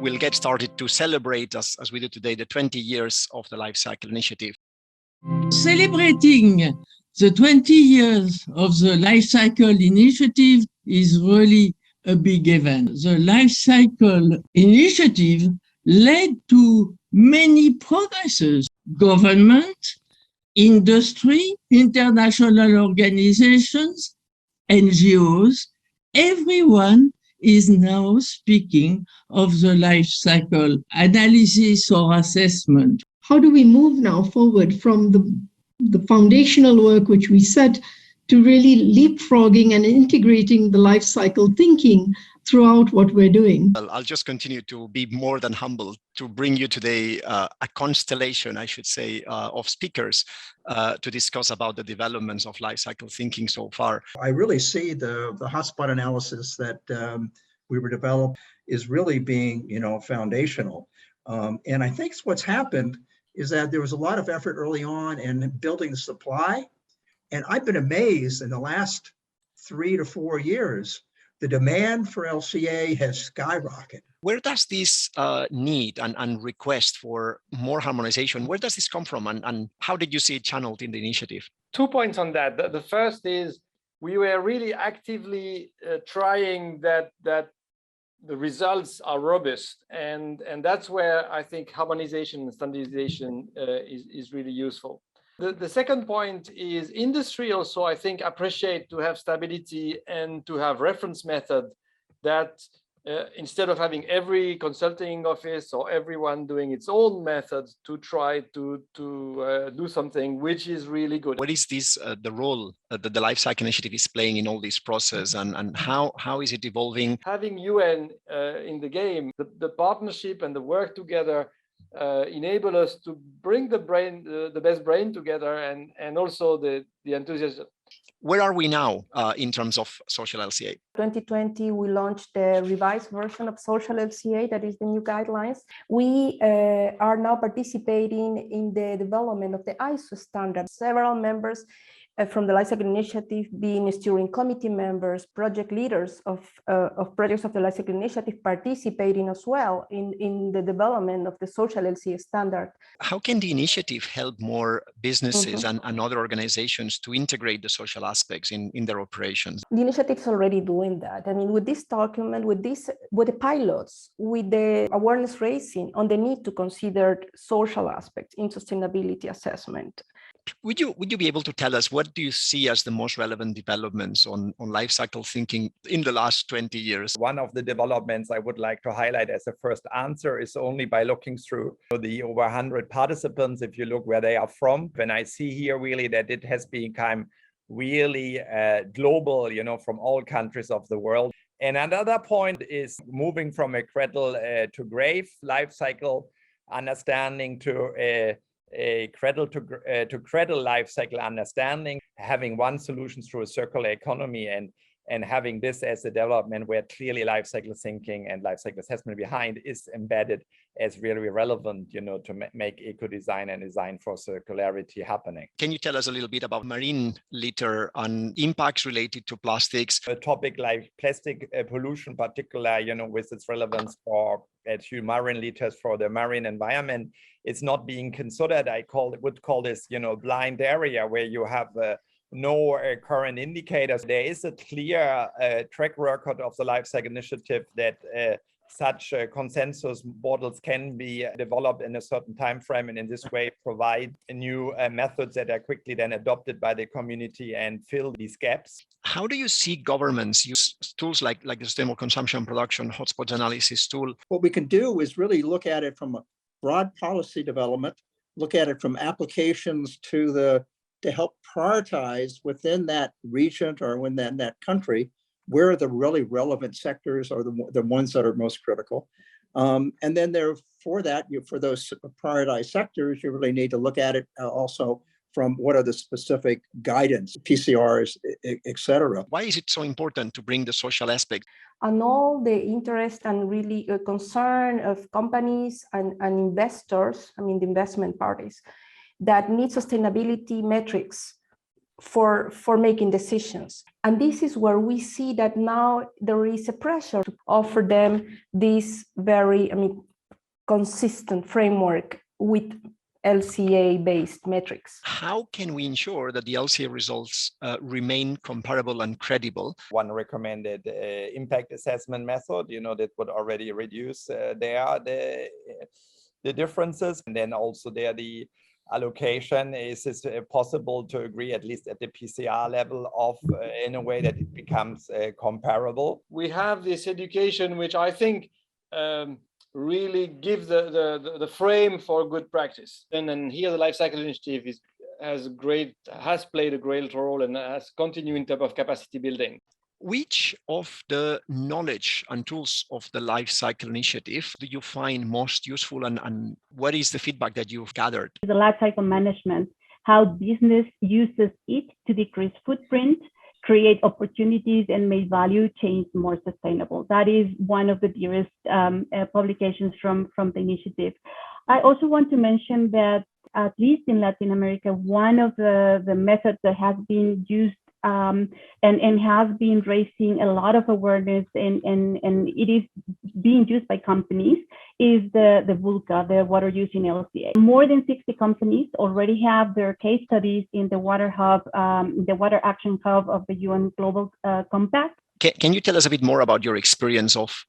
we'll get started to celebrate, as we do today, the 20 years of the Life Cycle Initiative. Celebrating the 20 years of the Life Cycle Initiative is really a big event. The Life Cycle Initiative led to many progresses. Government, industry, international organizations, NGOs, everyone is now speaking of the life cycle analysis or assessment. How do we move now forward from the foundational work which we set to really leapfrogging and integrating the life cycle thinking throughout what we're doing? Well, I'll just continue to be more than humbled to bring you today a constellation, I should say, of speakers to discuss about the developments of life cycle thinking so far. I really see the hotspot analysis that we were developed is really being, foundational. And I think what's happened is that there was a lot of effort early on in building the supply. And I've been amazed in the last 3 to 4 years, the demand for LCA has skyrocketed. Where does this need and request for more harmonization, where does this come from, and how did you see it channeled in the initiative? 2 points on that. The first is we were really actively trying that the results are robust, and that's where I think harmonization and standardization is really useful. The second point is industry also, I think, appreciate to have stability and to have reference method that instead of having every consulting office or everyone doing its own methods to try to do something which is really good. What is this, the role that the Life Cycle Initiative is playing in all this process, and how is it evolving? Having UN in the game, the partnership and the work together enable us to bring the best brain together and also the enthusiasm. Where are we now in terms of social LCA? 2020, we launched the revised version of social LCA, that is the new guidelines. We are now participating in the development of the ISO standard. Several members from the Life Cycle Initiative, being steering committee members, project leaders of projects of the Life Cycle Initiative, participating as well in the development of the social LCA standard. How can the initiative help more businesses and other organizations to integrate the social aspects in their operations? The initiative is already doing that. I mean, with this document, with the pilots, with the awareness raising on the need to consider social aspects in sustainability assessment. Would you be able to tell us what do you see as the most relevant developments on life cycle thinking in the last 20 years? One of the developments I would like to highlight as a first answer is only by looking through the over 100 participants, if you look where they are from. When I see here really that it has become really global, from all countries of the world. And another point is moving from a cradle to grave life cycle understanding to a cradle to cradle life cycle understanding, having one solution through a circular economy and having this as a development where clearly life cycle thinking and life cycle assessment behind is embedded as really relevant, to make eco-design and design for circularity happening. Can you tell us a little bit about marine litter and impacts related to plastics? A topic like plastic pollution, particularly, with its relevance for marine litters for the marine environment, it's not being considered. Would call this, blind area where you have no current indicators. There is a clear track record of the Life Cycle Initiative that such consensus models can be developed in a certain time frame, and in this way provide new methods that are quickly then adopted by the community and fill these gaps. How do you see governments use tools like the Sustainable Consumption Production Hotspot Analysis tool? What we can do is really look at it from a broad policy development, look at it from applications to help prioritize within that region or within that country where are the really relevant sectors or the ones that are most critical. And then for those prioritized sectors, you really need to look at it also from what are the specific guidance, PCRs, et cetera. Why is it so important to bring the social aspect? And all the interest and really concern of companies and investors, the investment parties, that need sustainability metrics for making decisions. And this is where we see that now there is a pressure to offer them this very, consistent framework with LCA-based metrics. How can we ensure that the LCA results remain comparable and credible? One recommended impact assessment method, that would already reduce the differences. And then also the allocation is possible to agree, at least at the PCR level, of in a way that it becomes comparable. We have this education, which I think really give the frame for good practice. And here the Life Cycle Initiative has played a great role and has continued in terms of capacity building. Which of the knowledge and tools of the Life Cycle Initiative do you find most useful, and what is the feedback that you've gathered? The life cycle management, how business uses it to decrease footprint, create opportunities, and make value chains more sustainable. That is one of the dearest publications from the initiative. I also want to mention that, at least in Latin America, one of the methods that has been used and has been raising a lot of awareness, and it is being used by companies, is the VULCA, the water use in LCA. More than 60 companies already have their case studies in the Water Hub, the Water Action Hub of the UN Global Compact. Can you tell us a bit more about your experience of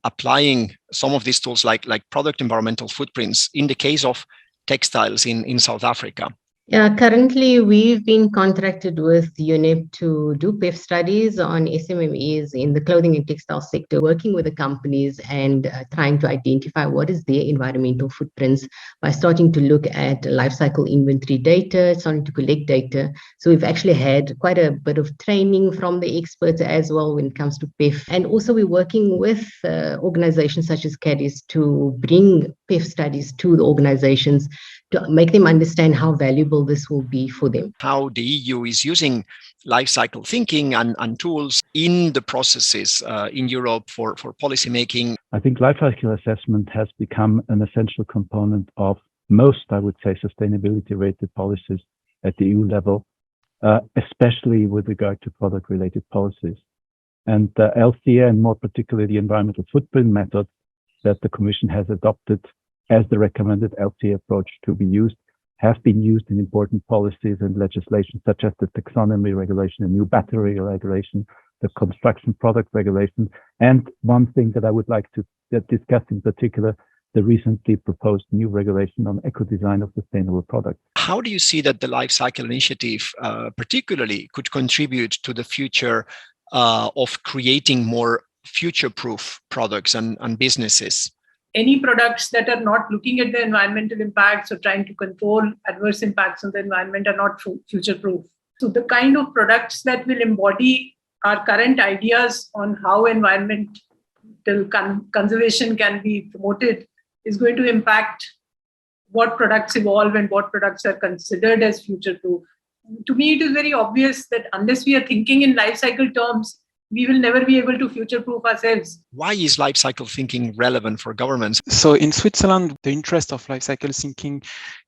applying some of these tools, like product environmental footprints, in the case of textiles in South Africa? Yeah, currently we've been contracted with UNEP to do PEF studies on SMMEs in the clothing and textile sector, working with the companies and trying to identify what is their environmental footprints by starting to look at life cycle inventory data, starting to collect data. So we've actually had quite a bit of training from the experts as well when it comes to PEF. And also we're working with organizations such as CADIS to bring PEF studies to the organizations to make them understand how valuable this will be for them. How the EU is using life cycle thinking and tools in the processes in Europe for policy making. I think life cycle assessment has become an essential component of most, I would say, sustainability-related policies at the EU level, especially with regard to product-related policies. And the LCA, and more particularly the environmental footprint method that the Commission has adopted as the recommended LCA approach to be used, have been used in important policies and legislation, such as the taxonomy regulation, the new battery regulation, the construction product regulation. And one thing that I would like to discuss in particular, the recently proposed new regulation on eco-design of sustainable products. How do you see that the Life Cycle Initiative particularly could contribute to the future of creating more future-proof products and businesses? Any products that are not looking at the environmental impacts or trying to control adverse impacts on the environment are not future-proof. So the kind of products that will embody our current ideas on how environmental conservation can be promoted is going to impact what products evolve and what products are considered as future-proof. To me, it is very obvious that unless we are thinking in life cycle terms, we will never be able to future-proof ourselves. Why is life cycle thinking relevant for governments? So in Switzerland, the interest of life cycle thinking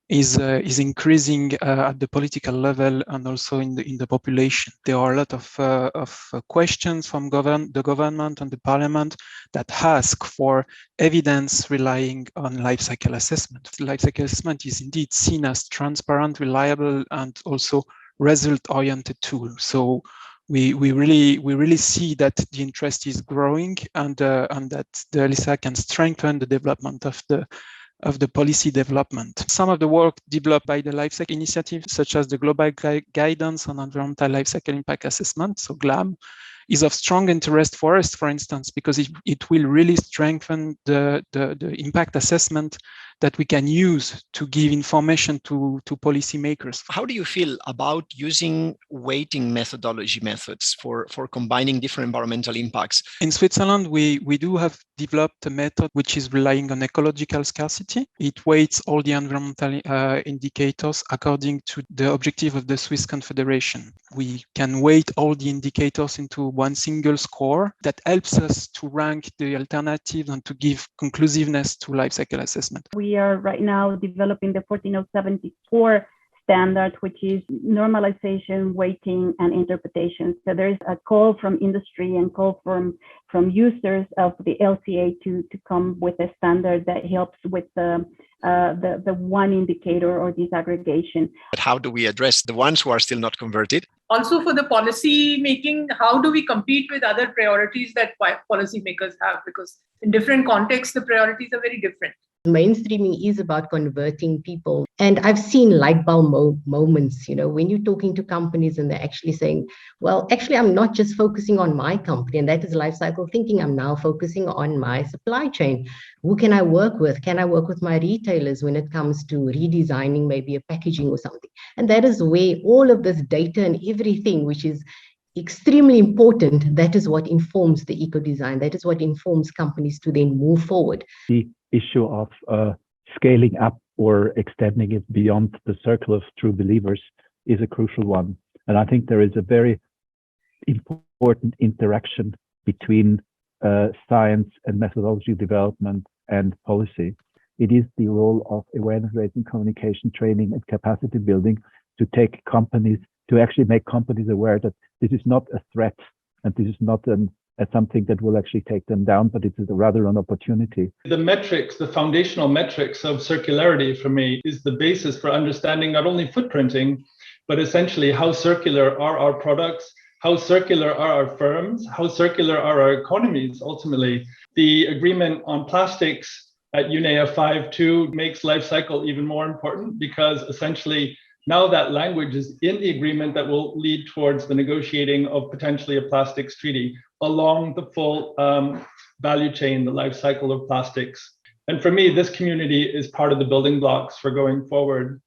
is increasing at the political level and also in the population. There are a lot of questions from the government and the parliament that ask for evidence relying on life cycle assessment. Life cycle assessment is indeed seen as transparent, reliable, and also result-oriented tool. So we really see that the interest is growing and that the LSA can strengthen the development of the policy development. Some of the work developed by the Life Cycle Initiative, such as the Global Guidance on Environmental Life Cycle Impact Assessment, so GLAM, is of strong interest for us, for instance, because it will really strengthen the impact assessment that we can use to give information to policymakers. How do you feel about using weighting methodology methods for combining different environmental impacts? In Switzerland, we do have developed a method which is relying on ecological scarcity. It weights all the environmental indicators according to the objective of the Swiss Confederation. We can weight all the indicators into one single score that helps us to rank the alternatives and to give conclusiveness to life cycle assessment. We are right now developing the 14074 standard, which is normalization, weighting, and interpretation. So there is a call from industry and call from users of the LCA to come with a standard that helps with the one indicator or disaggregation. But how do we address the ones who are still not converted? Also for the policy making, how do we compete with other priorities that policymakers have? Because in different contexts, the priorities are very different. Mainstreaming is about converting people. And I've seen light bulb moments, when you're talking to companies and they're actually saying, well, actually, I'm not just focusing on my company, and that is life cycle thinking. I'm now focusing on my supply chain. Who can I work with? Can I work with my retailers when it comes to redesigning maybe a packaging or something? And that is where all of this data and everything, which is extremely important, that is what informs the eco-design. That is what informs companies to then move forward. The issue of scaling up or extending it beyond the circle of true believers is a crucial one. And I think there is a very important interaction between science and methodology development and policy. It is the role of awareness raising, communication training, and capacity building to take companies, to actually make companies aware that this is not a threat and this is not something that will actually take them down, but it is rather an opportunity. The metrics, the foundational metrics of circularity for me is the basis for understanding not only footprinting, but essentially how circular are our products, how circular are our firms, how circular are our economies ultimately. The agreement on plastics at UNEA 5.2 makes life cycle even more important because essentially now that language is in the agreement that will lead towards the negotiating of potentially a plastics treaty along the full value chain, the life cycle of plastics. And for me, this community is part of the building blocks for going forward.